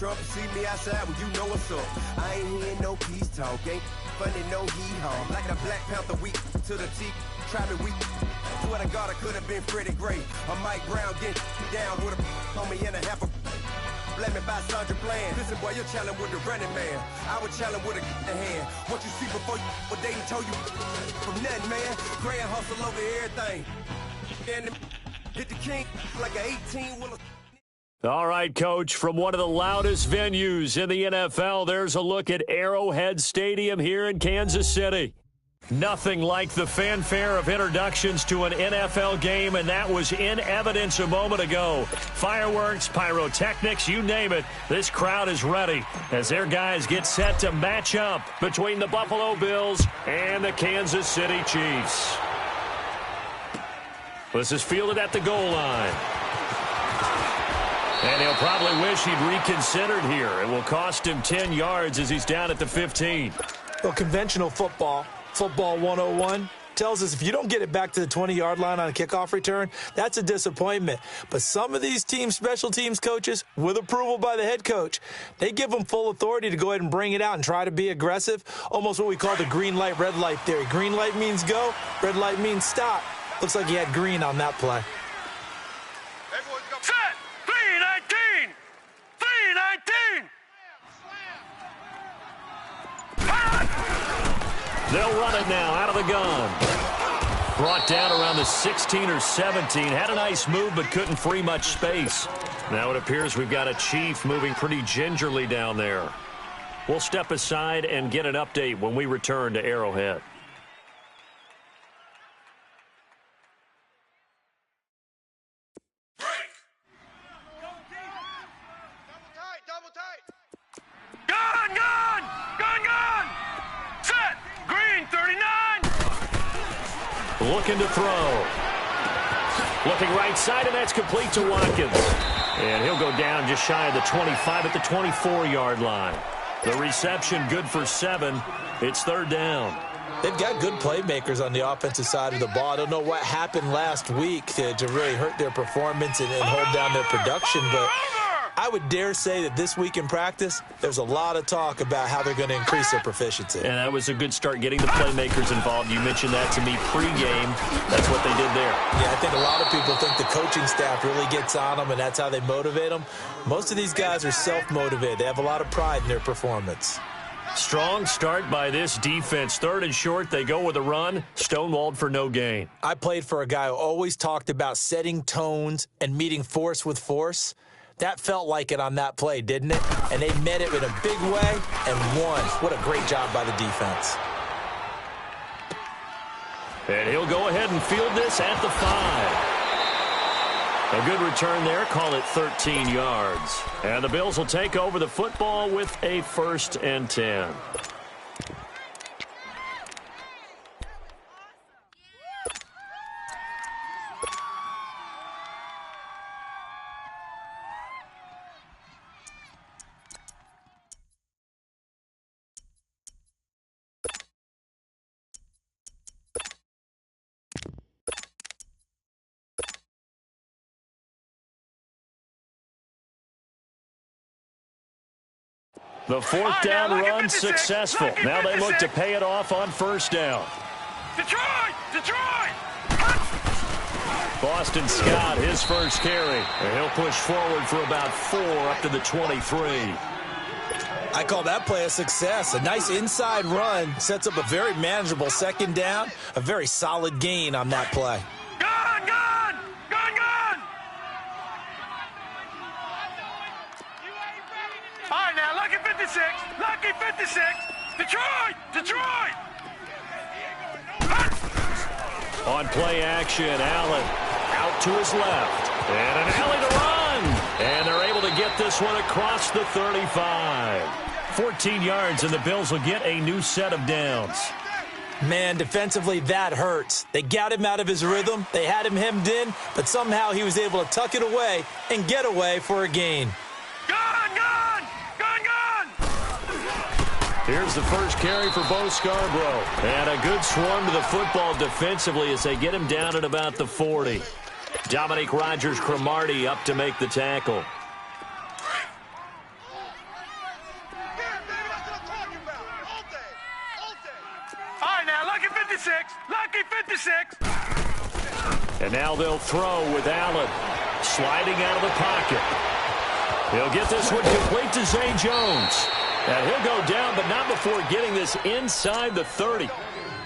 Trump, see me outside when you know what's up. I ain't hearing no peace talk, ain't funny, no hee-haw. Like a Black Panther week to the teeth, try me weak. Swear to God, I could have been Freddie Gray. I'm Mike Brown, get down with a homie and a half a blame me by Sandra Bland. Listen, boy, you're challenging with the running man. I was challenging with a hand. What you see before you, what they told you from nothing, man. Grand hustle over everything. And hit the king like an 18-wheeler. All right, Coach, from one of the loudest venues in the NFL, there's a look at Arrowhead Stadium here in Kansas City. Nothing like the fanfare of introductions to an NFL game, and that was in evidence a moment ago. Fireworks, pyrotechnics, you name it. This crowd is ready as their guys get set to match up between the Buffalo Bills and the Kansas City Chiefs. This is fielded at the goal line. And he'll probably wish he'd reconsidered here. It will cost him 10 yards as he's down at the 15. Well, conventional football 101, tells us if you don't get it back to the 20-yard line on a kickoff return, that's a disappointment. But some of these special teams coaches, with approval by the head coach, they give them full authority to go ahead and bring it out and try to be aggressive, almost what we call the green light, red light theory. Green light means go, red light means stop. Looks like he had green on that play. Set! 319! 319! They'll run it now out of the gun. Brought down around the 16 or 17. Had a nice move but couldn't free much space. Now it appears we've got a Chief moving pretty gingerly down there. We'll step aside and get an update when we return to Arrowhead. Looking to throw. Looking right side, and that's complete to Watkins. And he'll go down just shy of the 25 at the 24-yard line. The reception good for 7. It's third down. They've got good playmakers on the offensive side of the ball. I don't know what happened last week to really hurt their performance and hold down their production, but I would dare say that this week in practice, there's a lot of talk about how they're going to increase their proficiency. And that was a good start getting the playmakers involved. You mentioned that to me pregame. That's what they did there. Yeah, I think a lot of people think the coaching staff really gets on them, and that's how they motivate them. Most of these guys are self-motivated. They have a lot of pride in their performance. Strong start by this defense. Third and short, they go with a run. Stonewalled for no gain. I played for a guy who always talked about setting tones and meeting force with force. That felt like it on that play, didn't it? And they met it in a big way and won. What a great job by the defense. And he'll go ahead and field this at the 5. A good return there. Call it 13 yards. And the Bills will take over the football with a 1st and 10. The 4th down run successful. Now they look to pay it off on 1st down. Detroit! Detroit! Boston Scott, his first carry. And he'll push forward for about 4 up to the 23. I call that play a success. A nice inside run sets up a very manageable 2nd down. A very solid gain on that play. Gone! Gone! Gone! Gone! All right, now, lucky 56. Lucky 56. Detroit! Detroit! On play action, Allen out to his left. And an alley to run. And they're able to get this one across the 35. 14 yards, and the Bills will get a new set of downs. Man, defensively, that hurts. They got him out of his rhythm. They had him hemmed in, but somehow he was able to tuck it away and get away for a gain. Gone! Gone! Gone! Gone! Here's the first carry for Bo Scarborough. And a good swarm to the football defensively as they get him down at about the 40. Dominique Rodgers-Cromartie up to make the tackle. 56. Lucky 56. And now they'll throw with Allen sliding out of the pocket. He'll get this one complete to Zay Jones. And he'll go down, but not before getting this inside the 30.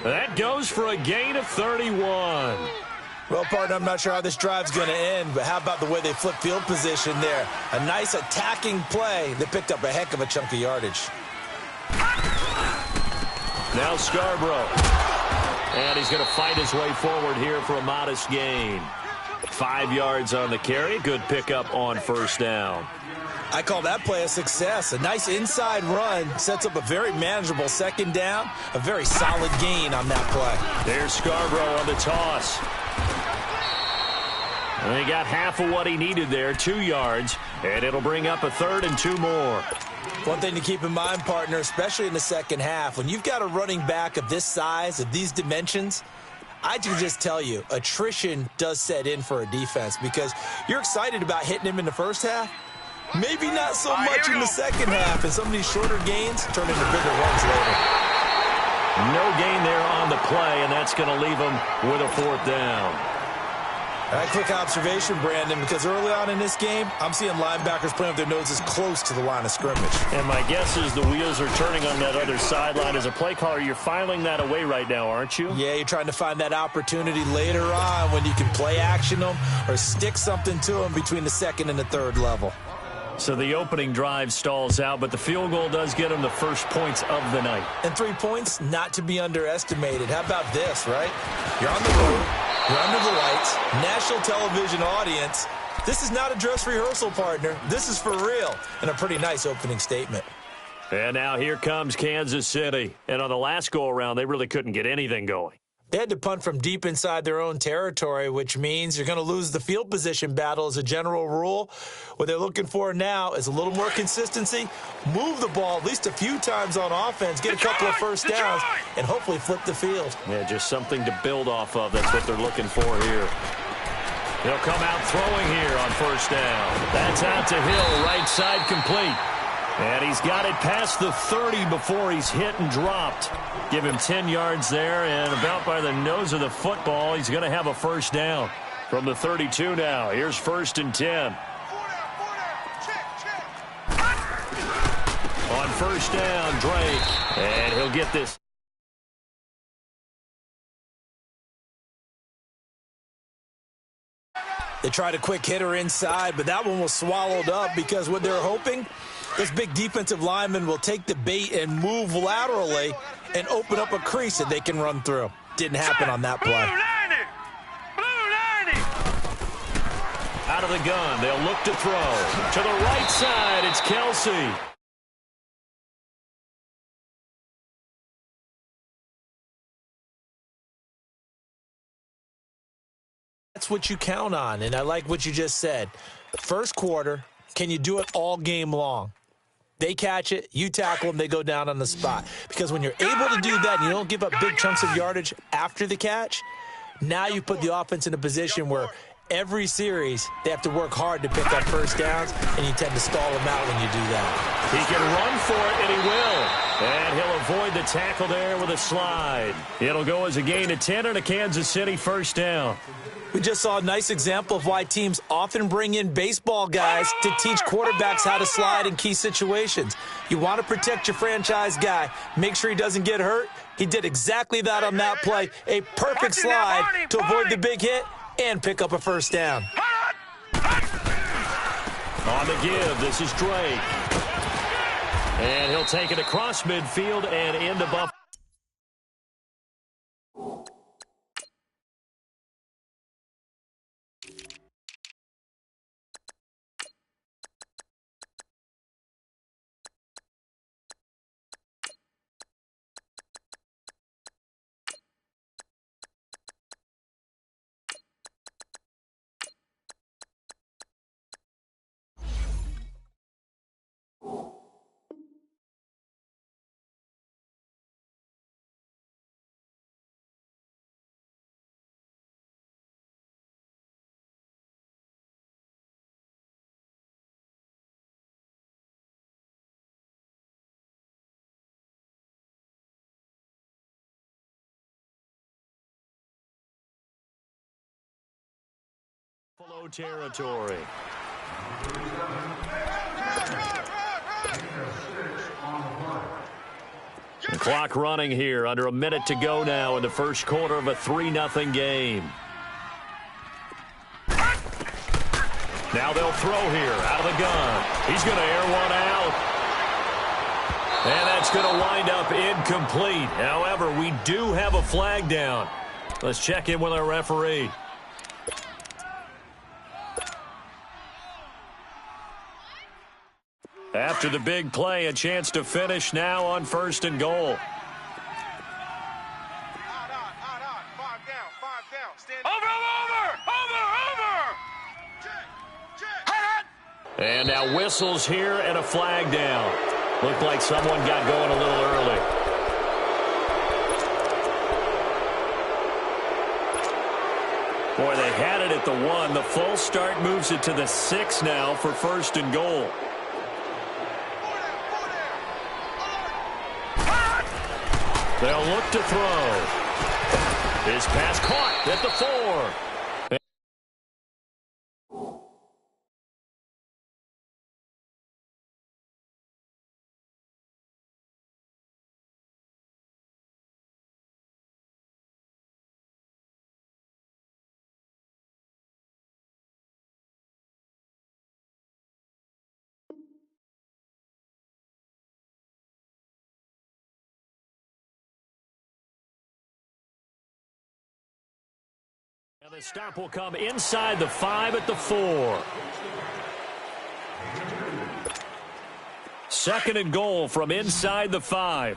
That goes for a gain of 31. Well, partner, I'm not sure how this drive's going to end, but how about the way they flip field position there? A nice attacking play that picked up a heck of a chunk of yardage. Now Scarborough. And he's going to fight his way forward here for a modest gain. 5 yards on the carry. Good pickup on first down. I call that play a success. A nice inside run sets up a very manageable second down. A very solid gain on that play. There's Scarborough on the toss. And he got half of what he needed there, 2 yards, and it'll bring up a 3rd and 2 more. One thing to keep in mind, partner, especially in the second half, when you've got a running back of this size, of these dimensions, I can just tell you, attrition does set in for a defense because you're excited about hitting him in the first half. Maybe not so much in the second half, and some of these shorter gains turn into bigger runs later. No gain there on the play, and that's going to leave him with a 4th down. All right, quick observation, Brandon, because early on in this game, I'm seeing linebackers playing with their noses close to the line of scrimmage. And my guess is the wheels are turning on that other sideline. As a play caller, you're filing that away right now, aren't you? Yeah, you're trying to find that opportunity later on when you can play action them or stick something to them between the 2nd and the 3rd level. So the opening drive stalls out, but the field goal does get him the first points of the night. And 3 points, not to be underestimated. How about this, right? You're on the road. You're under the lights. National television audience. This is not a dress rehearsal, partner. This is for real. And a pretty nice opening statement. And now here comes Kansas City. And on the last go-around, they really couldn't get anything going. They had to punt from deep inside their own territory, which means you're going to lose the field position battle as a general rule. What they're looking for now is a little more consistency, move the ball at least a few times on offense, get a couple of first downs, and hopefully flip the field. Yeah, just something to build off of. That's what they're looking for here. He'll come out throwing here on first down. That's out to Hill, right side complete. And he's got it past the 30 before he's hit and dropped. Give him 10 yards there, and about by the nose of the football, he's going to have a first down from the 32 now. Here's 1st and 10. On first down, Drake, and he'll get this. They tried a quick hitter inside, but that one was swallowed up because what they're hoping, this big defensive lineman will take the bait and move laterally and open up a crease that they can run through. Didn't happen on that play. Out of the gun, they'll look to throw. To the right side, it's Kelsey. That's what you count on, and I like what you just said. First quarter, can you do it all game long? They catch it, you tackle them, they go down on the spot. Because when you're able to do that and you don't give up big chunks of yardage after the catch, now you put the offense in a position where every series they have to work hard to pick up first downs, and you tend to stall them out when you do that. He can run for it, and he will. And he'll avoid the tackle there with a slide. It'll go as a gain of 10 and a Kansas City first down. We just saw a nice example of why teams often bring in baseball guys to teach quarterbacks how to slide in key situations. You want to protect your franchise guy. Make sure he doesn't get hurt. He did exactly that on that play. A perfect slide to avoid the big hit and pick up a first down. On the give, this is Drake. And he'll take it across midfield and into Buffalo. Territory. The clock running here, under a minute to go now in the first quarter of a 3-0 game. Now they'll throw here out of the gun. He's going to air one out. And that's going to wind up incomplete. However, we do have a flag down. Let's check in with our referee. After the big play, a chance to finish now on 1st and goal. And now whistles here and a flag down. Looked like someone got going a little early. Boy, they had it at the 1. The full start moves it to the 6 now for 1st and goal. They'll look to throw. His pass caught at the 4. And the stop will come inside the 5 at the 4. 2nd and goal from inside the 5.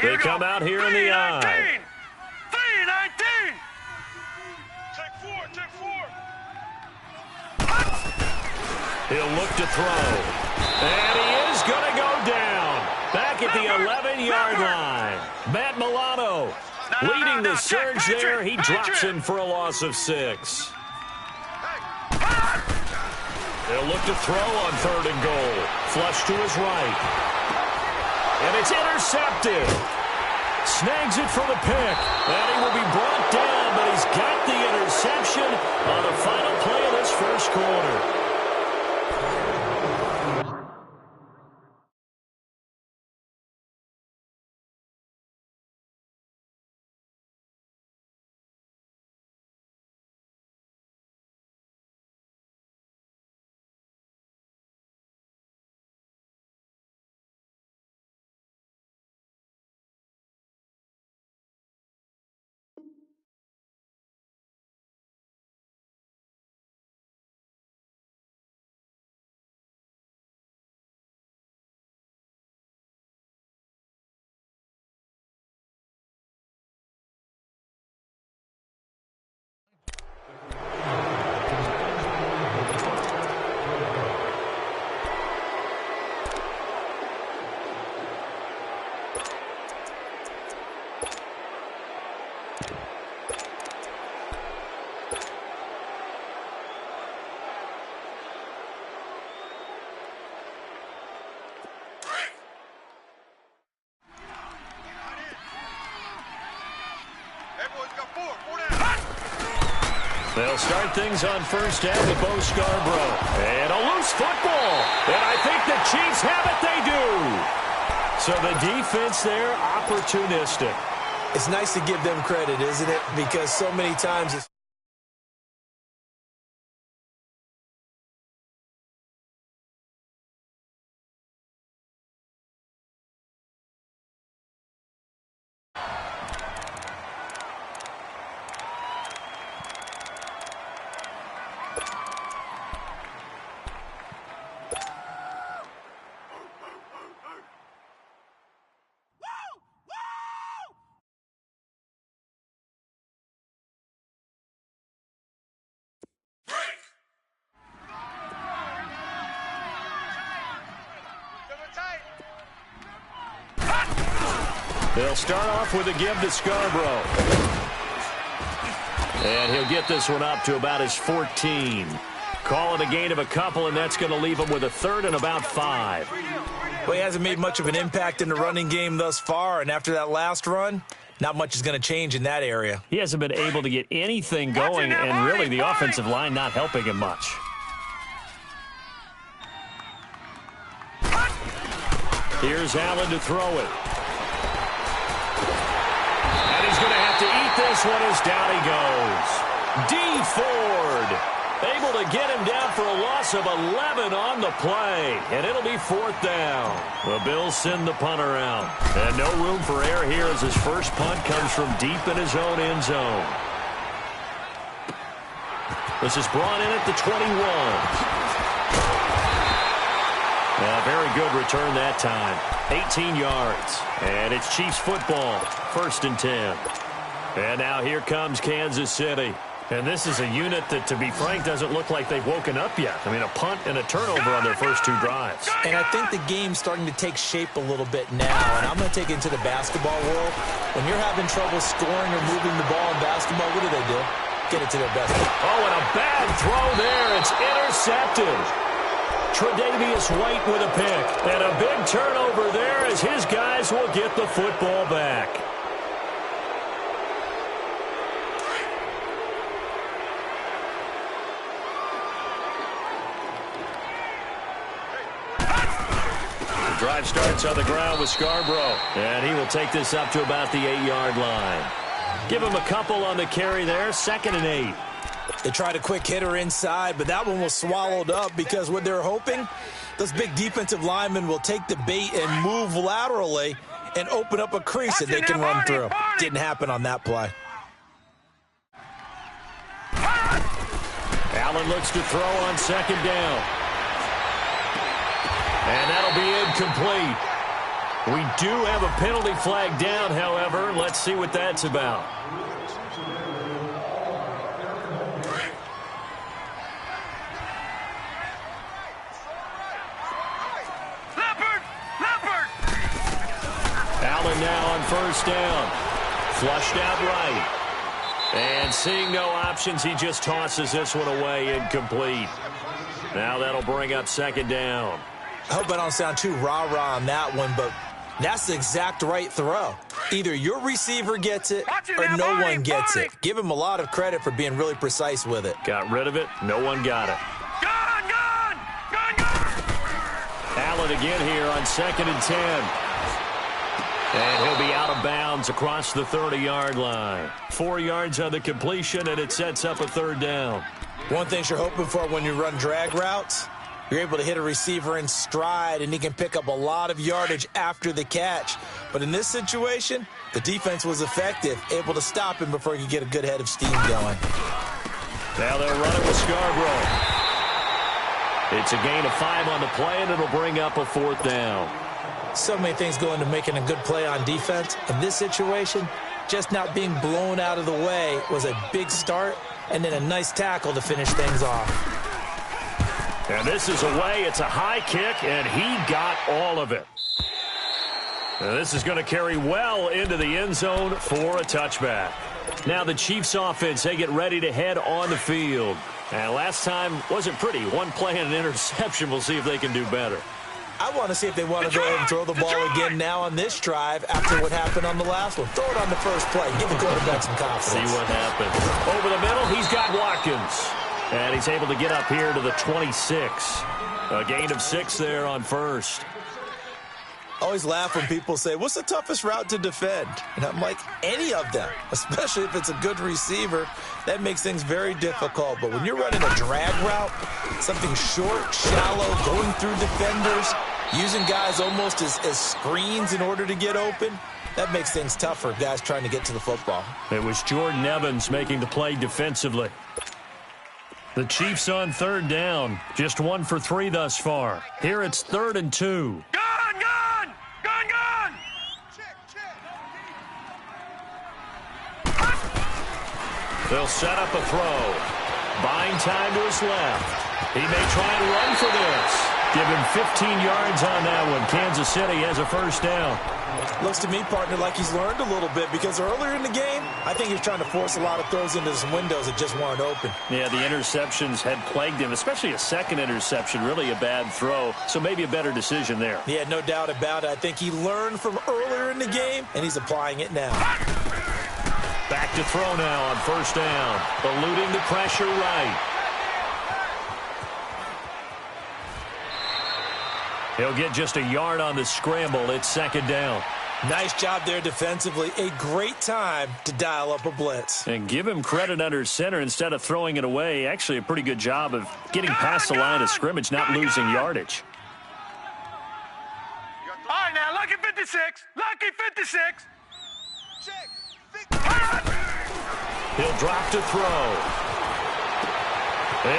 They come out here in the I. 3-19. Check 4. He'll look to throw. And he is going to go down. Back at the 11-yard line. Matt Milano leading the surge there. He drops in for a loss of 6. They'll look to throw on 3rd and goal. Flush to his right. And it's intercepted. Snags it for the pick. And he will be brought down, but he's got the interception on the final play of this first quarter. They'll start things on first down with Bo Scarborough. And a loose football. And I think the Chiefs have it. They do. So the defense there, opportunistic. It's nice to give them credit, isn't it? Because so many times it's They'll start off with a give to Scarborough. And he'll get this one up to about his 14. Call it a gain of a couple, and that's going to leave him with a 3rd and about 5. Well, he hasn't made much of an impact in the running game thus far, and after that last run, Not much is going to change in that area. He hasn't been able to get anything going, and really the offensive line not helping him much. Here's Allen to throw it. And he's going to have to eat this one as down he goes. D. Ford able to get him down for a loss of 11 on the play. And it'll be 4th down. The Bills send the punter out. And no room for error here as his first punt comes from deep in his own end zone. This is brought in at the 21. Very good return that time. 18 yards. And it's Chiefs football. 1st and 10. And now here comes Kansas City. And this is a unit that, to be frank, doesn't look like they've woken up yet. I mean, a punt and a turnover on their first 2 drives. And I think the game's starting to take shape a little bit now. And I'm going to take it into the basketball world. When you're having trouble scoring or moving the ball in basketball, what do? Get it to their best. Oh, and a bad throw there. It's intercepted. Tre'Davious White with a pick. And a big turnover there as his guys will get the football back. The drive starts on the ground with Scarborough. And he will take this up to about the 8-yard line. Give him a couple on the carry there. 2nd and 8. They tried a quick hitter inside, but that one was swallowed up because what they're hoping, those big defensive linemen will take the bait and move laterally and open up a crease that they can run through. Didn't happen on that play. Allen looks to throw on 2nd down. And that'll be incomplete. We do have a penalty flag down, however. Let's see what that's about. Allen now on 1st down. Flushed out right. And seeing no options, he just tosses this one away, incomplete. Now that'll bring up 2nd down. I hope I don't sound too rah-rah on that one, but that's the exact right throw. Either your receiver gets it or no one gets it. Give him a lot of credit for being really precise with it. Got rid of it. No one got it. Gone! Allen again here on 2nd and 10. And he'll be out of bounds across the 30-yard line. 4 yards on the completion, and it sets up a 3rd down. One thing you're hoping for when you run drag routes, you're able to hit a receiver in stride, and he can pick up a lot of yardage after the catch. But in this situation, the defense was effective, able to stop him before he could get a good head of steam going. Now they'll run it with Scarborough. It's a gain of 5 on the play, and it'll bring up a 4th down. So many things go into making a good play on defense. In this situation, just not being blown out of the way was a big start, and then a nice tackle to finish things off. And this is away. It's a high kick, and he got all of it. And this is going to carry well into the end zone for a touchback. Now the Chiefs offense, they get ready to head on the field. And last time wasn't pretty. One play and an interception. We'll see if they can do better. I want to see if they want to go ahead and throw the ball again now on this drive after what happened on the last one. Throw it on the first play. Give the quarterback some confidence. See what happens. Over the middle, he's got Watkins. And he's able to get up here to the 26. A gain of 6 there on 1st. I always laugh when people say, what's the toughest route to defend? And I'm like, any of them, especially if it's a good receiver. That makes things very difficult. But when you're running a drag route, something short, shallow, going through defenders, using guys almost as screens in order to get open, that makes things tough for guys trying to get to the football. It was Jordan Evans making the play defensively. The Chiefs on 3rd down. Just 1 for 3 thus far. Here it's 3rd and 2. Gone! They'll set up a throw. Buying time to his left. He may try and run for this. Give him 15 yards on that one. Kansas City has a 1st down. Looks to me, partner, like he's learned a little bit because earlier in the game, I think he was trying to force a lot of throws into some windows that just weren't open. Yeah, the interceptions had plagued him, especially a second interception, really a bad throw. So maybe a better decision there. Yeah, no doubt about it. I think he learned from earlier in the game, and he's applying it now. Back to throw now on first down. Eluding the pressure right. He'll get just a yard on the scramble. It's second down. Nice job there defensively. A great time to dial up a blitz. And give him credit under center instead of throwing it away. Actually, a pretty good job of getting past the line of scrimmage, not losing yardage. All right, now, lucky 56. Lucky 56. He'll drop to throw.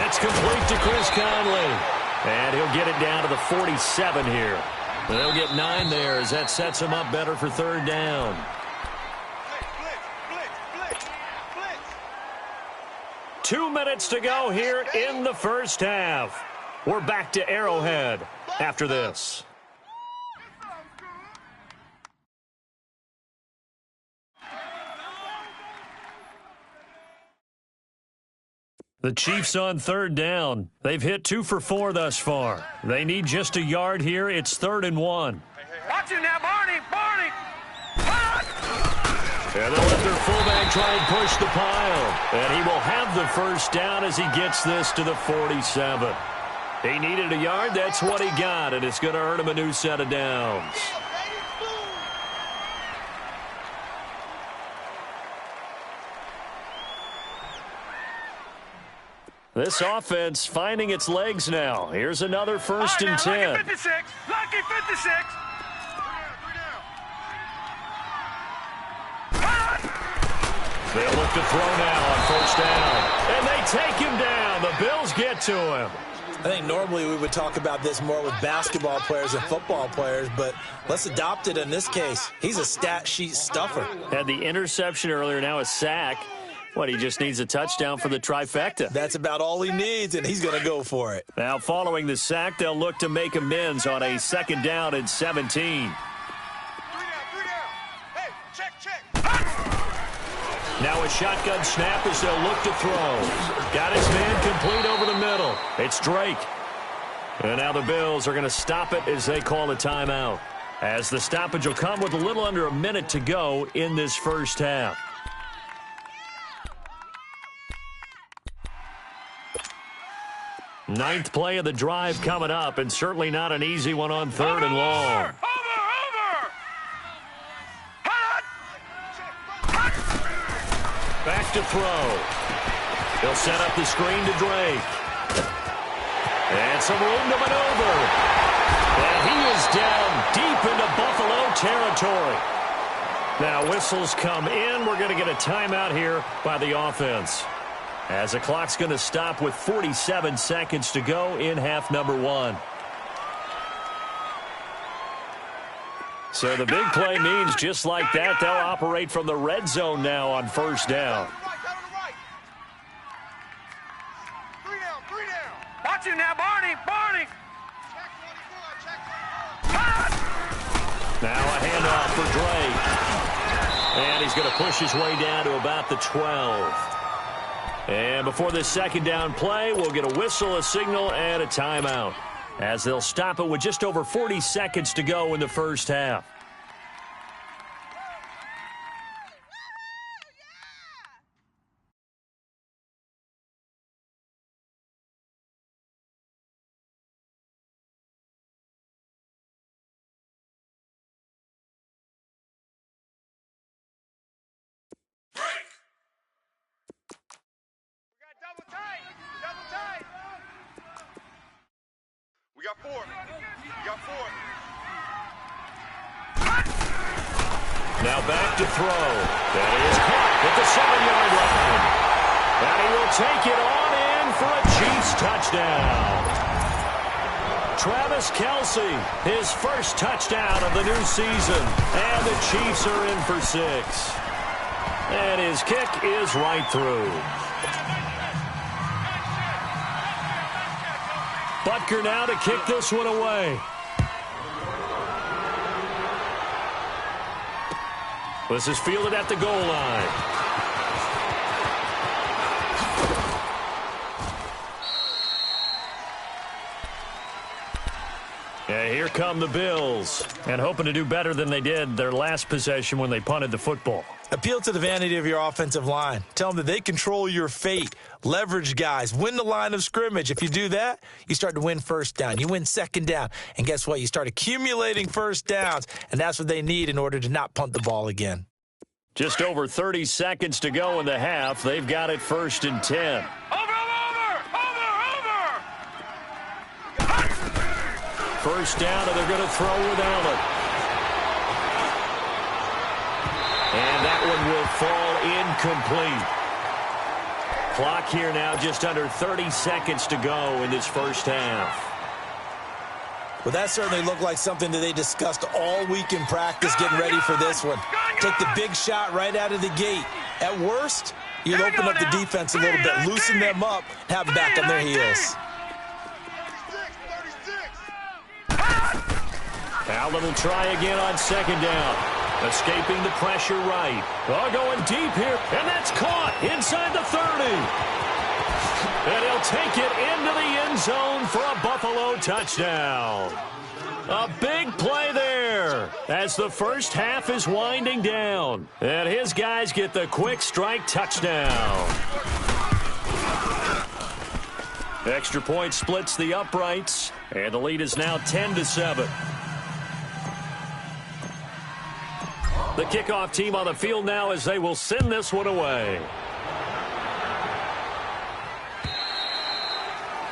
It's complete to Chris Conley. And he'll get it down to the 47 here. They'll get 9 there as that sets him up better for third down. 2 minutes to go here in the first half. We're back to Arrowhead after this. The Chiefs on third down. They've hit 2 for 4 thus far. They need just a yard here. It's 3rd and 1. Watch him now, Barney. Barney. And they'll let their fullback try and push the pile. And he will have the first down as he gets this to the 47. He needed a yard. That's what he got. And it's going to earn him a new set of downs. This offense finding its legs now. Here's another 1st and 10. Lucky 56. Lucky 56. They'll look to throw now on first down. And they take him down. The Bills get to him. I think normally we would talk about this more with basketball players and football players, but let's adopt it in this case. He's a stat sheet stuffer. Had the interception earlier, now a sack. What, he just needs a touchdown for the trifecta. That's about all he needs, and he's going to go for it. Now, following the sack, they'll look to make amends on a 2nd down and 17. 3 down. Hey, check. Now a shotgun snap as they'll look to throw. Got his man complete over the middle. It's Drake. And now the Bills are going to stop it as they call a timeout. As the stoppage will come with a little under a minute to go in this first half. Ninth play of the drive coming up, and certainly not an easy one on 3rd and long. Over. Back to throw. He'll set up the screen to Drake. And some room to maneuver. And he is down deep into Buffalo territory. Now whistles come in. We're going to get a timeout here by the offense. As the clock's going to stop with 47 seconds to go in half number 1. So the big play means just like that, they'll operate from the red zone now on first down. 3 down. Watch him now, Barney. Now a handoff for Drake. And he's going to push his way down to about the 12. And before this 2nd down play, we'll get a whistle, a signal, and a timeout. As they'll stop it with just over 40 seconds to go in the first half. We got four. Now back to throw. That is caught at the 7-yard line. And he will take it on in for a Chiefs touchdown. Travis Kelce, his first touchdown of the new season. And the Chiefs are in for 6. And his kick is right through. Butker now to kick this one away. This is fielded at the goal line. And here come the Bills. And hoping to do better than they did their last possession when they punted the football. Appeal to the vanity of your offensive line. Tell them that they control your fate. Leverage guys. Win the line of scrimmage. If you do that, you start to win first down. You win second down. And guess what? You start accumulating first downs. And that's what they need in order to not punt the ball again. Just over 30 seconds to go in the half. They've got it 1st and 10. First down, and they're going to throw without it. And that one will fall incomplete. Clock here now just under 30 seconds to go in this first half. Well, that certainly looked like something that they discussed all week in practice getting ready for this one. Take the big shot right out of the gate. At worst, you'll open up the defense a little bit, loosen them up, have them back on their heels. Allen will try again on second down. Escaping the pressure right. Oh, going deep here, and that's caught inside the 30. And he'll take it into the end zone for a Buffalo touchdown. A big play there as the first half is winding down. And his guys get the quick strike touchdown. Extra point splits the uprights, and the lead is now 10-7. The kickoff team on the field now as they will send this one away.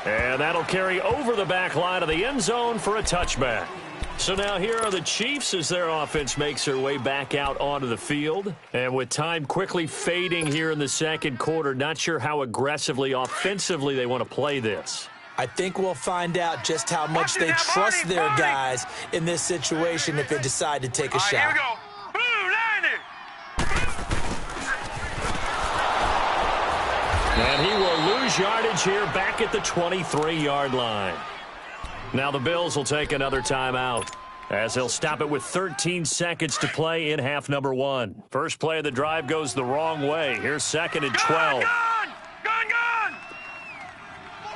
And that'll carry over the back line of the end zone for a touchback. So now here are the Chiefs as their offense makes their way back out onto the field. And with time quickly fading here in the second quarter, not sure how aggressively, offensively they want to play this. I think we'll find out just how much they trust their guys in this situation if they decide to take a shot. Here we go. And he will lose yardage here back at the 23-yard line. Now the Bills will take another timeout as they'll stop it with 13 seconds to play in half number 1. First play of the drive goes the wrong way. Here's 2nd and 12. Gun!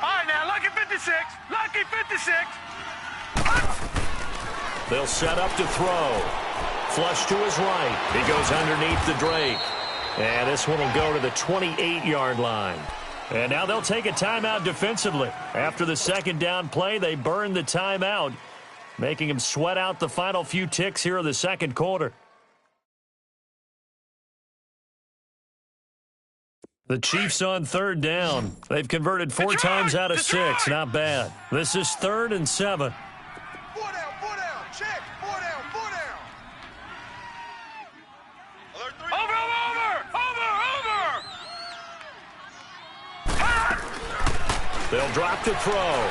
All right, now, lucky 56. Lucky 56. They'll set up to throw. Flush to his right. He goes underneath the Drake. And this one will go to the 28-yard line. And now they'll take a timeout defensively. After the second down play, they burn the timeout, making him sweat out the final few ticks here in the second quarter. The Chiefs on third down. They've converted 4 times out of 6. Not bad. This is 3rd and 7. 4 down, check. 4 down. Alert 3. Over. They'll drop to throw.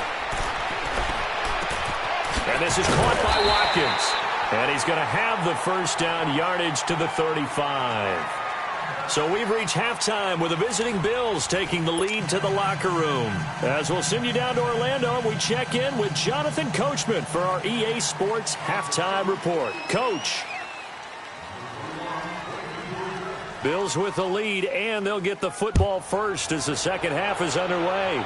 And this is caught by Watkins. And he's going to have the first down yardage to the 35. So we've reached halftime with the visiting Bills taking the lead to the locker room. As we'll send you down to Orlando, we check in with Jonathan Coachman for our EA Sports Halftime Report. Coach. Bills with the lead, and they'll get the football first as the second half is underway.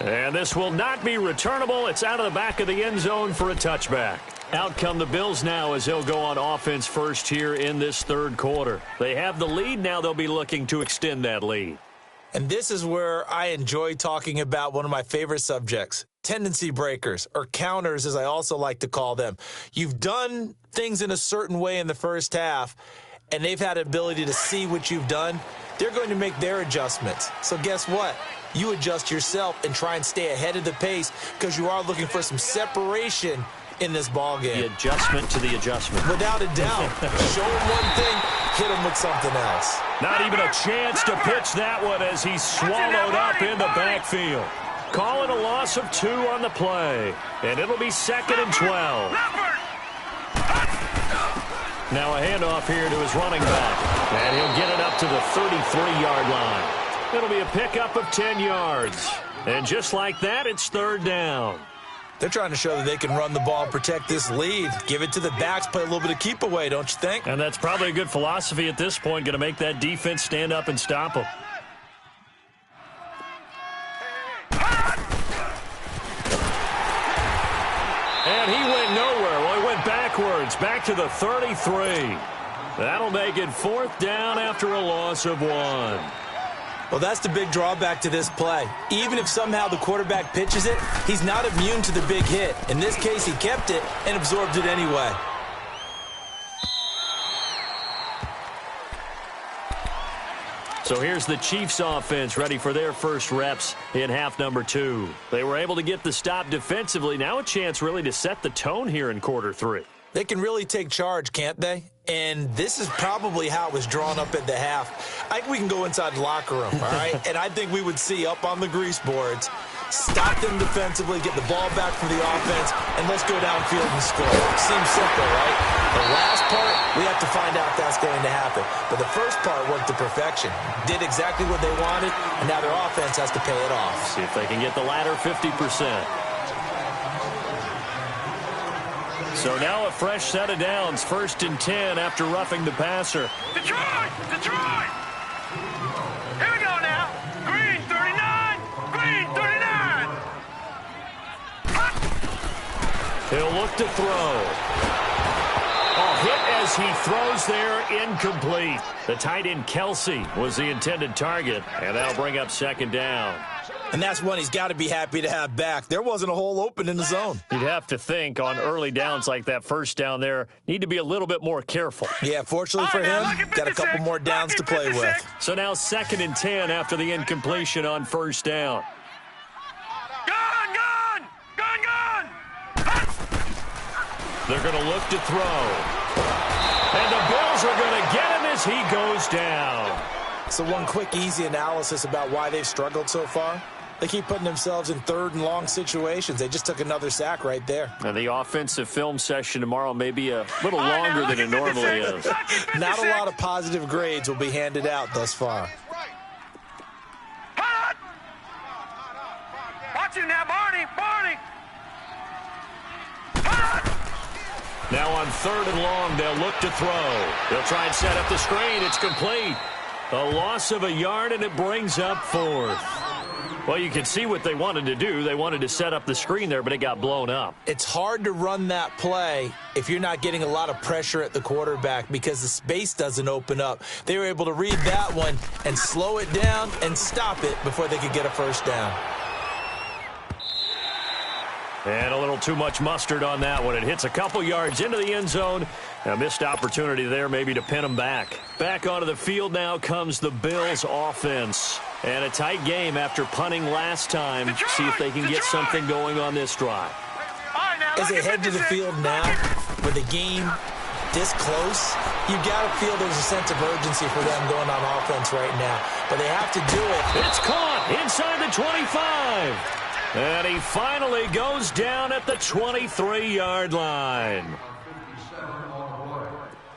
And this will not be returnable. It's out of the back of the end zone for a touchback. Out come the Bills now as they'll go on offense first here in this third quarter. They have the lead. Now they'll be looking to extend that lead. And this is where I enjoy talking about one of my favorite subjects, tendency breakers, or counters as I also like to call them. You've done things in a certain way in the first half, and they've had the ability to see what you've done. They're going to make their adjustments. So guess what? You adjust yourself and try and stay ahead of the pace because you are looking for some separation in this ball game. The adjustment to the adjustment. Without a doubt. Show him one thing, hit him with something else. Not even a chance to pitch that one as he's swallowed up in the backfield. Call it a loss of 2 on the play. And it'll be 2nd and 12. Now a handoff here to his running back. And he'll get it up to the 33-yard line. It'll be a pickup of 10 yards. And just like that, it's 3rd down. They're trying to show that they can run the ball and protect this lead. Give it to the backs, play a little bit of keep away, don't you think? And that's probably a good philosophy at this point, going to make that defense stand up and stop them. And he went nowhere. Well, he went backwards, back to the 33. That'll make it 4th down after a loss of 1. Well, that's the big drawback to this play. Even if somehow the quarterback pitches it, he's not immune to the big hit. In this case, he kept it and absorbed it anyway. So here's the Chiefs offense ready for their first reps in half number 2. They were able to get the stop defensively. Now a chance really to set the tone here in quarter 3. They can really take charge, can't they? And this is probably how it was drawn up at the half. I think we can go inside the locker room, all right? And I think we would see up on the grease boards, stop them defensively, get the ball back from the offense, and let's go downfield and score. Seems simple, right? The last part, we have to find out if that's going to happen. But the first part worked to perfection. Did exactly what they wanted, and now their offense has to pay it off. See if they can get the latter 50%. So now a fresh set of downs, 1st and 10 after roughing the passer. Detroit! Detroit! Here we go now. Green 39! Green 39! He'll look to throw. Hit as he throws there, incomplete. The tight end Kelsey was the intended target, and that'll bring up 2nd down. And that's one he's got to be happy to have back. There wasn't a hole open in the zone. You'd have to think on early downs like that, 1st down there, need to be a little bit more careful. Yeah, fortunately for him, got a couple more downs to play with. So now 2nd and 10 after the incompletion on 1st down. Gun, gun! Gun, gun! They're going to look to throw. And the Bills are going to get him as he goes down. So one quick, easy analysis about why they've struggled so far. They keep putting themselves in 3rd and long situations. They just took another sack right there. And the offensive film session tomorrow may be a little longer than it normally is. Not a lot of positive grades will be handed out thus far. Hot! Watch him now, Barney! Barney! Hot! Now on 3rd and long, they'll look to throw. They'll try and set up the screen. It's complete. A loss of a yard, and it brings up 4th. Well, you can see what they wanted to do. They wanted to set up the screen there, but it got blown up. It's hard to run that play if you're not getting a lot of pressure at the quarterback because the space doesn't open up. They were able to read that one and slow it down and stop it before they could get a 1st down. And a little too much mustard on that one. It hits a couple yards into the end zone. A missed opportunity there maybe to pin them back. Back onto the field now comes the Bills offense. And a tight game after punting last time. Detroit! See if they can get something going on this drive. Right, now, As they head to the field now, with the game this close, you got to feel there's a sense of urgency for them going on offense right now. But they have to do it. It's caught inside the 25. And he finally goes down at the 23-yard line.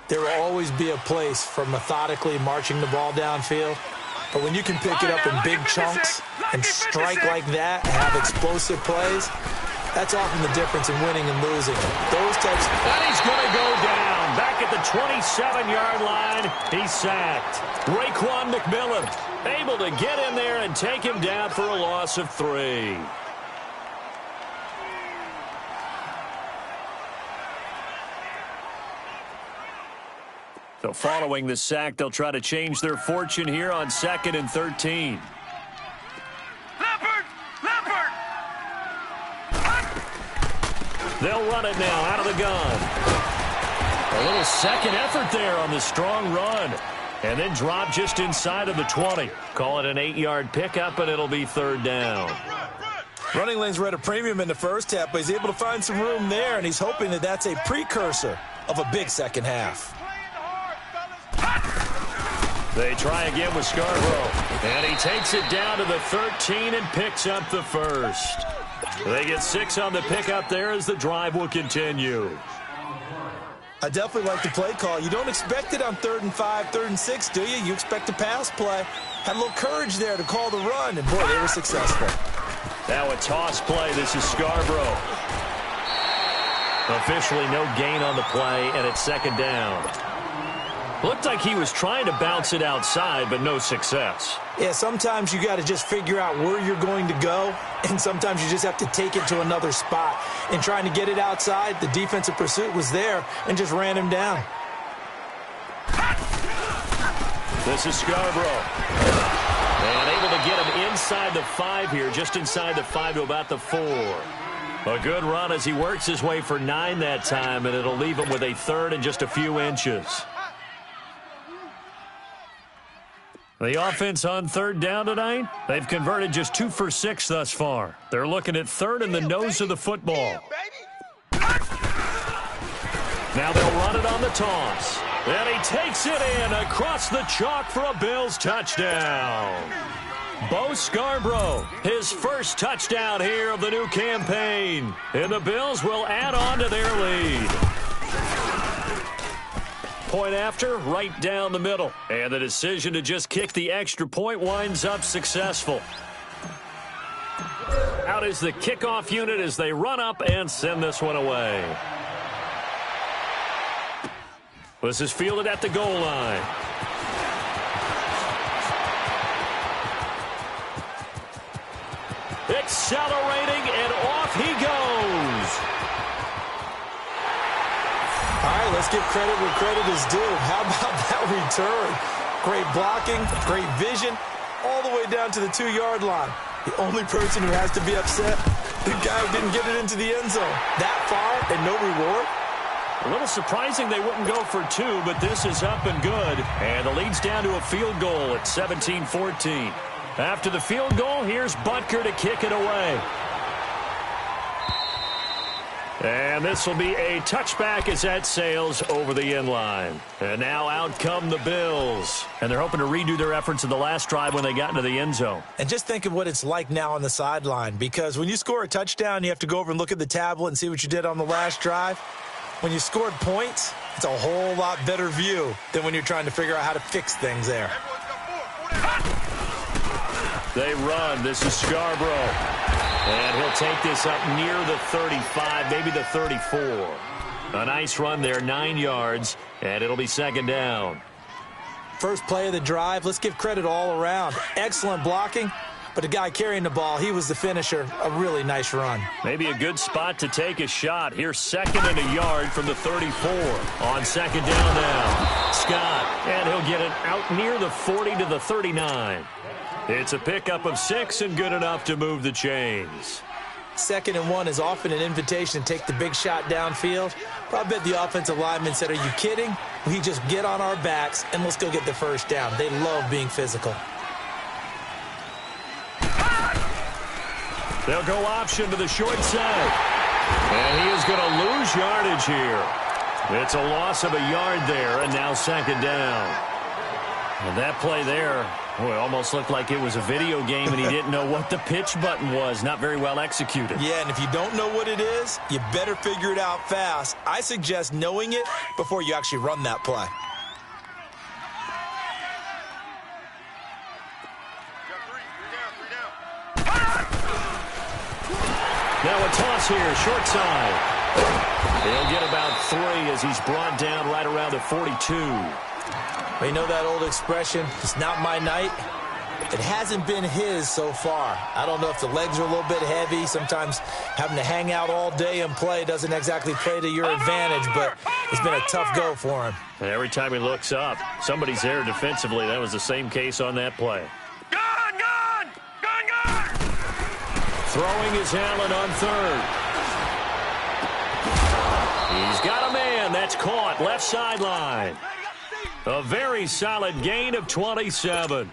There will always be a place for methodically marching the ball downfield. But when you can pick it up in big chunks and strike like that and have explosive plays, that's often the difference in winning and losing. Those types. And he's going to go down. Back at the 27-yard line, he's sacked. Raekwon McMillan able to get in there and take him down for a loss of 3. So following the sack, they'll try to change their fortune here on 2nd and 13. Leopard! Leopard! They'll run it now out of the gun. A little second effort there on the strong run. And then drop just inside of the 20. Call it an 8-yard pickup, and it'll be 3rd down. Running lanes were at a premium in the first half, but he's able to find some room there, and he's hoping that that's a precursor of a big second half. They try again with Scarborough. And he takes it down to the 13 and picks up the 1st. They get 6 on the pickup there as the drive will continue. I definitely like the play call. You don't expect it on 3rd and 5, 3rd and 6, do you? You expect a pass play. Had a little courage there to call the run, and boy, they were successful. Now a toss play. This is Scarborough. Officially no gain on the play, and it's 2nd down. Looked like he was trying to bounce it outside, but no success. Yeah, sometimes you got to just figure out where you're going to go, and sometimes you just have to take it to another spot. And trying to get it outside, the defensive pursuit was there and just ran him down. This is Scarborough. And able to get him inside the 5 here, just inside the 5 to about the 4. A good run as he works his way for 9 that time, and it'll leave him with a 3rd and just a few inches. The offense on 3rd down tonight, they've converted just 2 for 6 thus far. They're looking at 3rd and the nose of the football. Now they'll run it on the toss. And he takes it in across the chalk for a Bills touchdown. Bo Scarborough, his first touchdown here of the new campaign. And the Bills will add on to their lead. Point after, right down the middle. And the decision to just kick the extra point winds up successful. Out is the kickoff unit as they run up and send this one away. This is fielded at the goal line. Accelerating, and off he goes. All right, let's give credit where credit is due. How about that return? Great blocking, great vision, all the way down to the 2-yard line. The only person who has to be upset, the guy who didn't get it into the end zone. That far and no reward? A little surprising they wouldn't go for 2, but this is up and good. And the lead's down to a field goal at 17-14. After the field goal, here's Butker to kick it away. And this will be a touchback as that sails over the end line. And now out come the Bills. And they're hoping to redo their efforts in the last drive when they got into the end zone. And just think of what it's like now on the sideline, because when you score a touchdown, you have to go over and look at the tablet and see what you did on the last drive. When you scored points, it's a whole lot better view than when you're trying to figure out how to fix things there. They run. This is Scarborough. And he'll take this up near the 35, maybe the 34. A nice run there, 9 yards, and it'll be 2nd down. First play of the drive, let's give credit all around. Excellent blocking, but the guy carrying the ball, he was the finisher. A really nice run. Maybe a good spot to take a shot. Here's 2nd and a yard from the 34. On 2nd down now, Scott, and he'll get it out near the 40 to the 39. It's a pickup of 6 and good enough to move the chains. 2nd and 1 is often an invitation to take the big shot downfield. But I bet the offensive lineman said, are you kidding? We just get on our backs and let's go get the first down. They love being physical. They'll go option to the short side. And he is going to lose yardage here. It's a loss of a yard there, and now 2nd down. And that play there, boy, almost looked like it was a video game and he didn't know what the pitch button was. Not very well executed. Yeah, and if you don't know what it is, you better figure it out fast. I suggest knowing it before you actually run that play. Now a toss here, short side. He'll get about 3 as he's brought down right around the 42. You know that old expression, it's not my night? It hasn't been his so far. I don't know if the legs are a little bit heavy. Sometimes having to hang out all day and play doesn't exactly play to your advantage, but it's been a tough go for him. And every time he looks up, somebody's there defensively. That was the same case on that play. Gone, gone! Gone, gone! Throwing is Allen on 3rd. He's got a man. That's caught. Left sideline. A very solid gain of 27.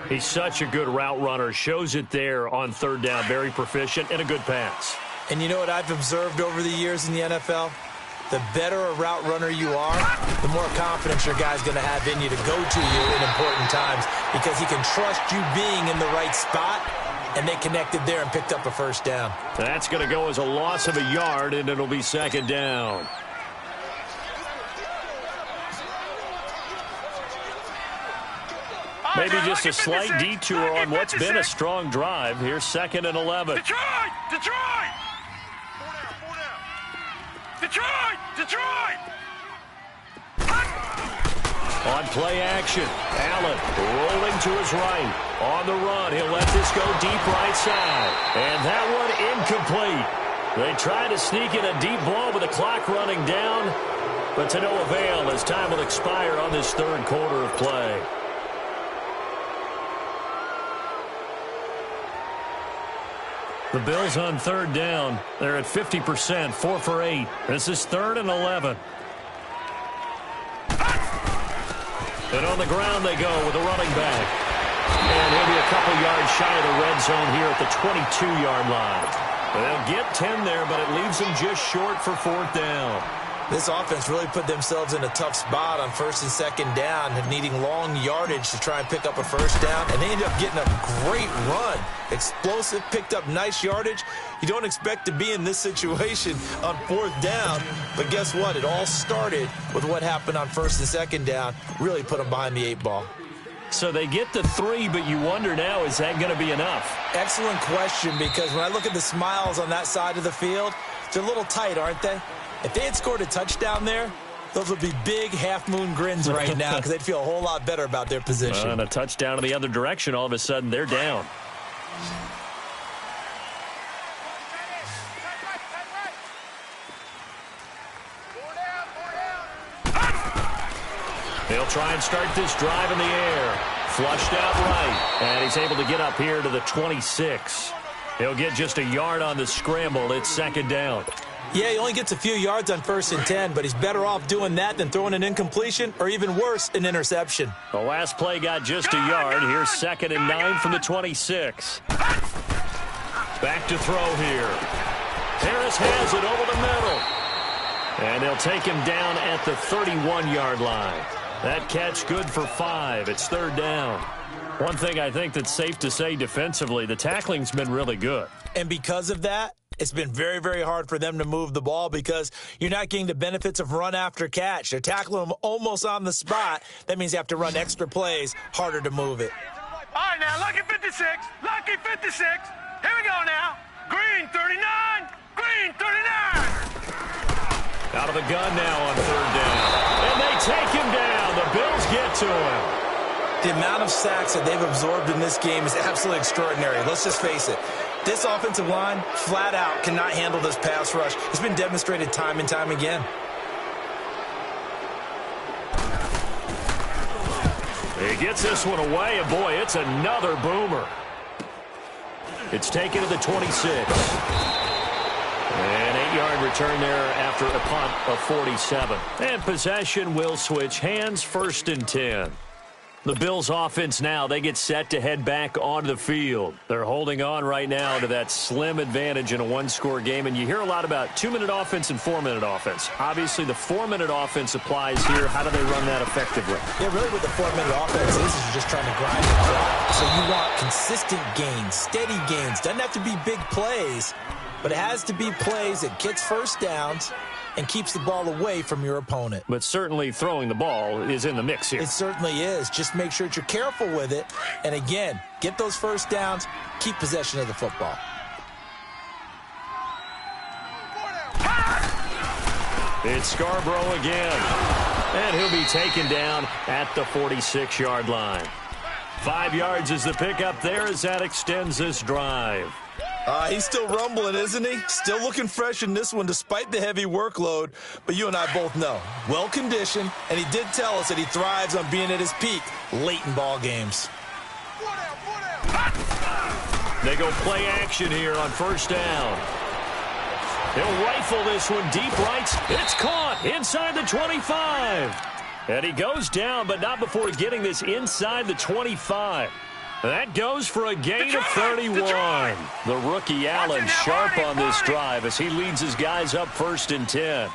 He's such a good route runner. Shows it there on 3rd down. Very proficient and a good pass. And you know what I've observed over the years in the NFL? The better a route runner you are, the more confidence your guy's going to have in you to go to you in important times because he can trust you being in the right spot, and they connected there and picked up a first down. That's going to go as a loss of a yard, and it'll be 2nd down. Maybe just a slight detour on what's been a strong drive. Here's 2nd and 11. Detroit! Detroit! Detroit! Detroit! On play action, Allen rolling to his right. On the run, he'll let this go deep right side. And that one incomplete. They try to sneak in a deep ball with the clock running down, but to no avail as time will expire on this third quarter of play. The Bills on third down. They're at 50%, 4 for 8. This is 3rd and 11. And on the ground they go with a running back. And he'll be a couple yards shy of the red zone here at the 22-yard line. They'll get 10 there, but it leaves them just short for 4th down. This offense really put themselves in a tough spot on 1st and 2nd down, needing long yardage to try and pick up a 1st down, and they ended up getting a great run. Explosive, picked up nice yardage. You don't expect to be in this situation on 4th down, but guess what? It all started with what happened on 1st and 2nd down. Really put them behind the 8 ball. So they get the 3, but you wonder now, is that going to be enough? Excellent question, because when I look at the smiles on that side of the field, they're a little tight, aren't they? If they had scored a touchdown there, those would be big half-moon grins right now because they'd feel a whole lot better about their position. And a touchdown in the other direction, all of a sudden they're down. He'll try and start this drive in the air. Flushed out right, and he's able to get up here to the 26. He'll get just a yard on the scramble. It's 2nd down. Yeah, he only gets a few yards on 1st and 10, but he's better off doing that than throwing an incompletion or even worse, an interception. The last play got just a yard. Here's 2nd and 9 from the 26. Back to throw here. Harris has it over the middle. And they'll take him down at the 31-yard line. That catch good for 5. It's 3rd down. One thing I think that's safe to say defensively, the tackling's been really good. And because of that, it's been very, very hard for them to move the ball because you're not getting the benefits of run after catch. They're tackling them almost on the spot. That means you have to run extra plays, harder to move it. All right, now, lucky 56, lucky 56. Here we go now. Green 39, green 39. Out of the gun now on 3rd down. And they take him down. The Bills get to him. The amount of sacks that they've absorbed in this game is absolutely extraordinary. Let's just face it. This offensive line, flat out, cannot handle this pass rush. It's been demonstrated time and time again. He gets this one away, and boy, it's another boomer. It's taken to the 26. An 8-yard return there after a punt of 47. And possession will switch hands, 1st and 10. The Bills offense now, they get set to head back onto the field. They're holding on right now to that slim advantage in a one-score game, and you hear a lot about 2-minute offense and 4-minute offense. Obviously, the 4-minute offense applies here. How do they run that effectively? Yeah, really what the 4-minute offense is you're just trying to grind the clock. So you want consistent gains, steady gains. Doesn't have to be big plays, but it has to be plays that gets 1st downs and keeps the ball away from your opponent. But certainly throwing the ball is in the mix here. It certainly is. Just make sure that you're careful with it. And again, get those 1st downs, keep possession of the football. It's Scarborough again. And he'll be taken down at the 46-yard line. 5 yards is the pickup there as that extends this drive. He's still rumbling, isn't he? Still looking fresh in this one despite the heavy workload. But you and I both know, well-conditioned, and he did tell us that he thrives on being at his peak late in ball games. They go play action here on 1st down. He'll rifle this one deep right. It's caught inside the 25. And he goes down, but not before getting this inside the 25. That goes for a gain of 31. The rookie Allen sharp on this drive as he leads his guys up 1st and 10.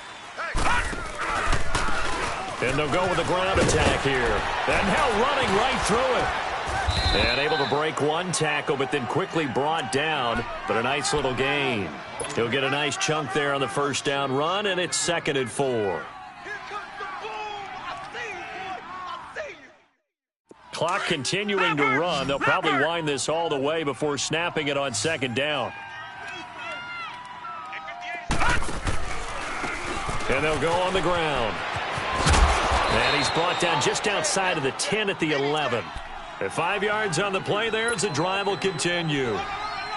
And they'll go with a ground attack here. And now running right through it. And able to break one tackle, but then quickly brought down. But a nice little gain. He'll get a nice chunk there on the 1st down run, and it's 2nd and 4. Clock continuing to run. They'll probably wind this all the way before snapping it on 2nd down. And they'll go on the ground. And he's brought down just outside of the 10 at the 11. At 5 yards on the play there as the drive will continue.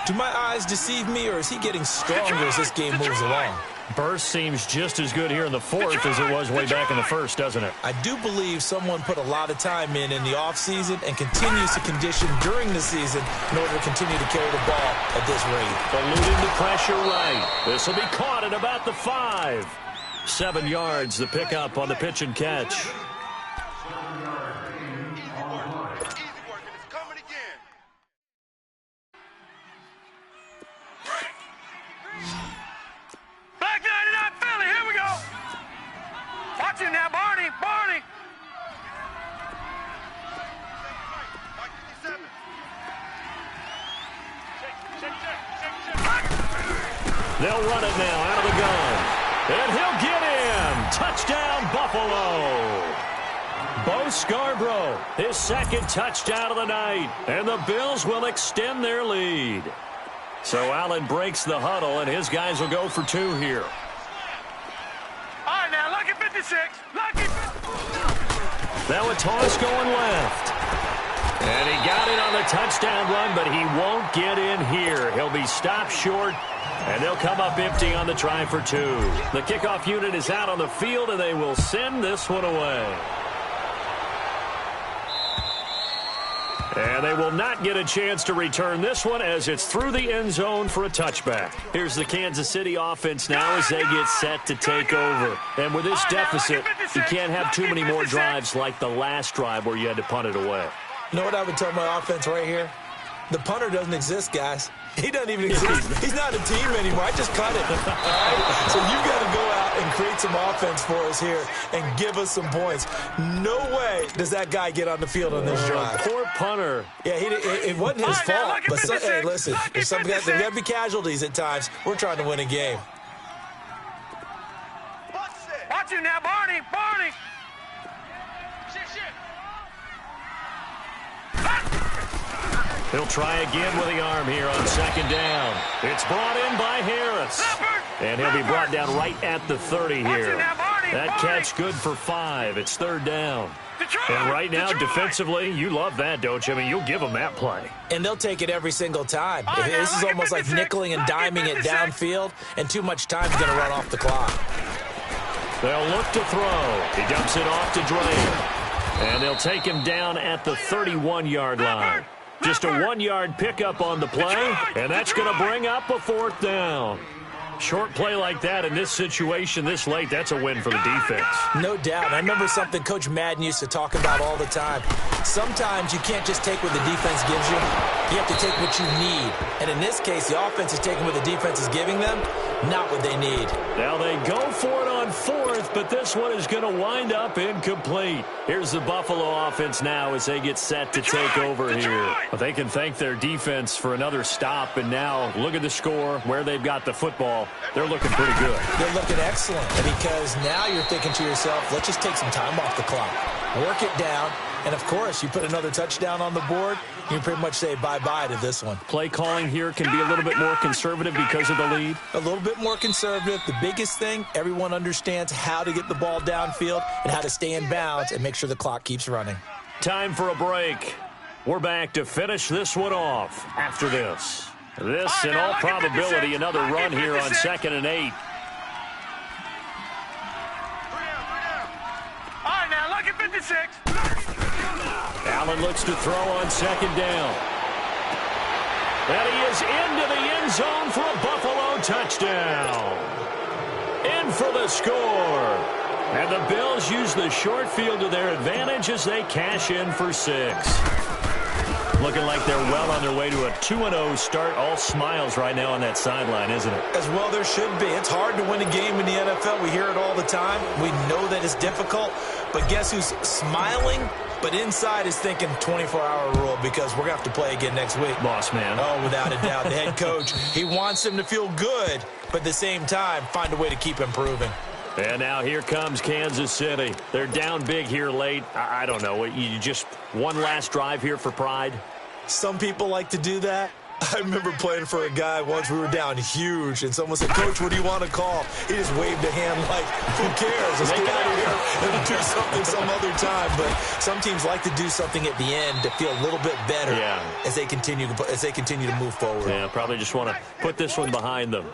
Do my eyes deceive me, or is he getting stronger as this game moves along? Burst seems just as good here in the fourth as it was way back in the first, doesn't it? I do believe someone put a lot of time in the offseason and continues to condition during the season in order to continue to carry the ball at this rate. Eluding the pressure right. This will be caught at about the 5. 7 yards, the pickup on the pitch and catch. Now, Barney, Barney. They'll run it now out of the gun. And he'll get in. Touchdown, Buffalo. Bo Scarborough, his second touchdown of the night. And the Bills will extend their lead. So Allen breaks the huddle, and his guys will go for 2 here. All right, now, lucky 56. Lucky 56. Now a toss going left. And he got it on the touchdown run, but he won't get in here. He'll be stopped short, and they'll come up empty on the try for 2. The kickoff unit is out on the field, and they will send this one away. And they will not get a chance to return this one as it's through the end zone for a touchback. Here's the Kansas City offense now as they get set to take over. And with this deficit, you can't have too many more drives like the last drive where you had to punt it away. You know what I would tell my offense right here? The punter doesn't exist, guys. He doesn't even exist. He's not a team anymore. I just cut it. All right? So you've got to go out and create some offense for us here and give us some points. No way does that guy get on the field on this drive. Poor punter. Yeah, it wasn't his fault. But hey, listen, there's got to be casualties at times. We're trying to win a game. Watch you now, Barney, Barney. He'll try again with the arm here on second down. It's brought in by Harris. And he'll be brought down right at the 30 here. That catch good for 5. It's 3rd down. And right now, defensively, you love that, don't you? I mean, you'll give them that play. And they'll take it every single time. This is almost like nickeling and diming it downfield, and too much time is going to run off the clock. They'll look to throw. He dumps it off to Dre. And they'll take him down at the 31-yard line. Just a 1-yard pickup on the play, and that's going to bring up a 4th down. Short play like that in this situation this late, that's a win for the defense. No doubt. I remember something Coach Madden used to talk about all the time. Sometimes you can't just take what the defense gives you. You have to take what you need. And in this case, the offense is taking what the defense is giving them, not what they need. Now they go for it on 4th, but this one is going to wind up incomplete. Here's the Buffalo offense now as they get set to take over here. But they can thank their defense for another stop, and now look at the score, where they've got the football. They're looking pretty good. They're looking excellent because now you're thinking to yourself, let's just take some time off the clock. Work it down. And, of course, you put another touchdown on the board, you pretty much say bye-bye to this one. Play calling here can be a little bit more conservative because of the lead. A little bit more conservative. The biggest thing, everyone understands how to get the ball downfield and how to stay in bounds and make sure the clock keeps running. Time for a break. We're back to finish this one off after this. This, in all probability, another run here on 2nd and 8. All right, now, lucky 56. Allen looks to throw on 2nd down. And he is into the end zone for a Buffalo touchdown. In for the score. And the Bills use the short field to their advantage as they cash in for 6. Looking like they're well on their way to a 2-0 start. All smiles right now on that sideline, isn't it? As well there should be. It's hard to win a game in the NFL. We hear it all the time. We know that it's difficult. But guess who's smiling? But inside is thinking 24-hour rule because we're going to have to play again next week. Boss man. Oh, without a doubt. The head coach, he wants them to feel good, but at the same time, find a way to keep improving. And now here comes Kansas City. They're down big here late. I don't know. You just one last drive here for pride? Some people like to do that. I remember playing for a guy once. We were down huge, and someone said, "Coach, what do you want to call?" He just waved a hand like, "Who cares? Let's get out of here and do something some other time." But some teams like to do something at the end to feel a little bit better as they continue to move forward. Yeah, probably just want to put this one behind them.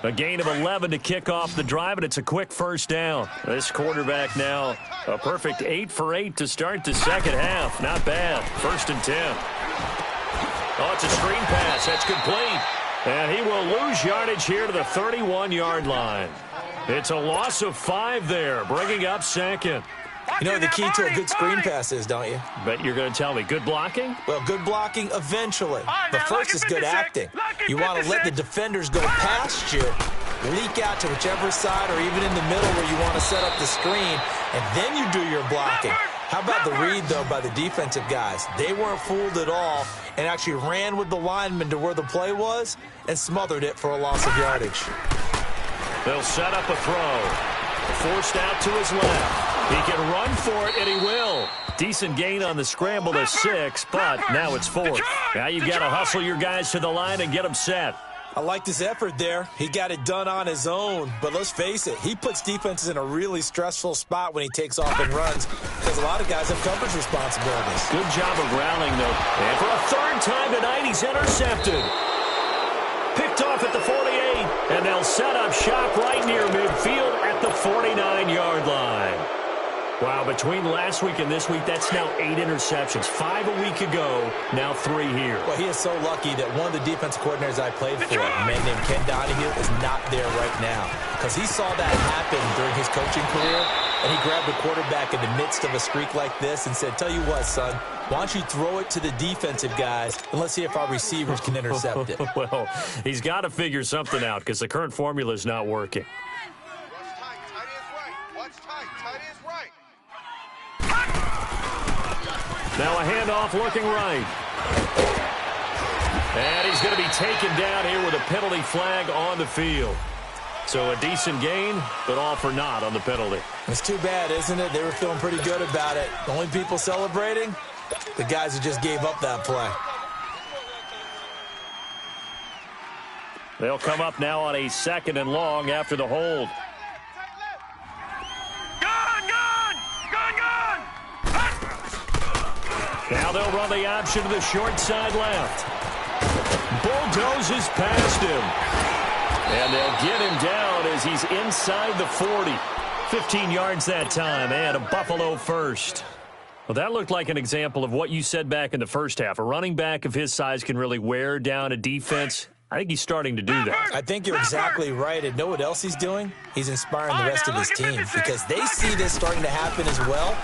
A gain of 11 to kick off the drive, and it's a quick first down. This quarterback now a perfect 8 for 8 to start the second half. Not bad. 1st and 10. Oh, it's a screen pass. That's complete. And he will lose yardage here to the 31-yard line. It's a loss of 5 there, bringing up second. You know what the key to a good screen pass is, don't you? Bet you're going to tell me. Good blocking? Well, good blocking eventually. But first is good acting. You want to let the defenders go past you, leak out to whichever side or even in the middle where you want to set up the screen, and then you do your blocking. How about the read, though, by the defensive guys? They weren't fooled at all and actually ran with the lineman to where the play was and smothered it for a loss of yardage. They'll set up a throw. Forced out to his left. He can run for it, and he will. Decent gain on the scramble to 6, but now it's 4th. Now you've got to hustle your guys to the line and get them set. I liked his effort there. He got it done on his own. But let's face it, he puts defenses in a really stressful spot when he takes off and runs because a lot of guys have coverage responsibilities. Good job of rallying, though. And for a 3rd time tonight, he's intercepted. Picked off at the 48, and they'll set up shop right near midfield at the 49-yard line. Wow, between last week and this week, that's now 8 interceptions. 5 a week ago, now 3 here. Well, he is so lucky that one of the defensive coordinators I played for, a man named Ken Donahue, is not there right now. Because he saw that happen during his coaching career, and he grabbed the quarterback in the midst of a streak like this and said, "Tell you what, son, why don't you throw it to the defensive guys, and let's see if our receivers can intercept it." Well, he's got to figure something out because the current formula is not working. Now a handoff looking right. And he's going to be taken down here with a penalty flag on the field. So a decent gain, but all for naught on the penalty. It's too bad, isn't it? They were feeling pretty good about it. The only people celebrating, the guys who just gave up that play. They'll come up now on a 2nd and long after the hold. Now they'll run the option to the short side left. Bulldozes past him. And they'll get him down as he's inside the 40. 15 yards that time, and a Buffalo first. Well, that looked like an example of what you said back in the first half. A running back of his size can really wear down a defense. I think he's starting to do that. I think you're exactly right. And know what else he's doing? He's inspiring the rest of his team because they see this starting to happen as well.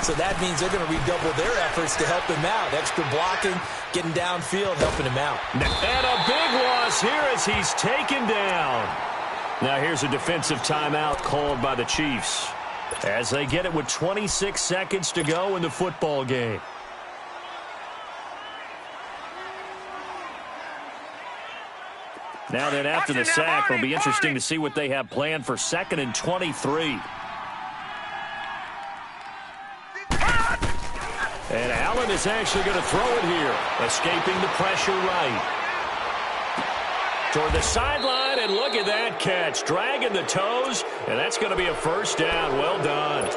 So that means they're going to redouble their efforts to help him out. Extra blocking, getting downfield, helping him out. And a big loss here as he's taken down. Now here's a defensive timeout called by the Chiefs as they get it with 26 seconds to go in the football game. Now then, after the sack, it'll be interesting to see what they have planned for 2nd and 23. And Allen is actually going to throw it here, escaping the pressure right. Toward the sideline, and look at that catch. Dragging the toes, and that's going to be a first down. Well done.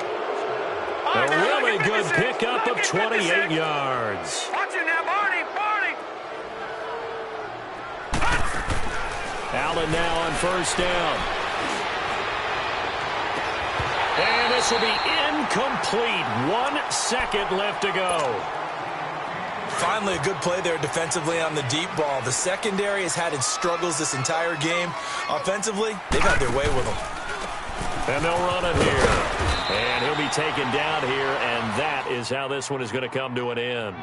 A really good pickup of 28 yards. Allen now on first down. And this will be incomplete. 1 second left to go. Finally, a good play there defensively on the deep ball. The secondary has had its struggles this entire game. Offensively, they've had their way with them. And they'll run it here. And he'll be taken down here, and that is how this one is going to come to an end.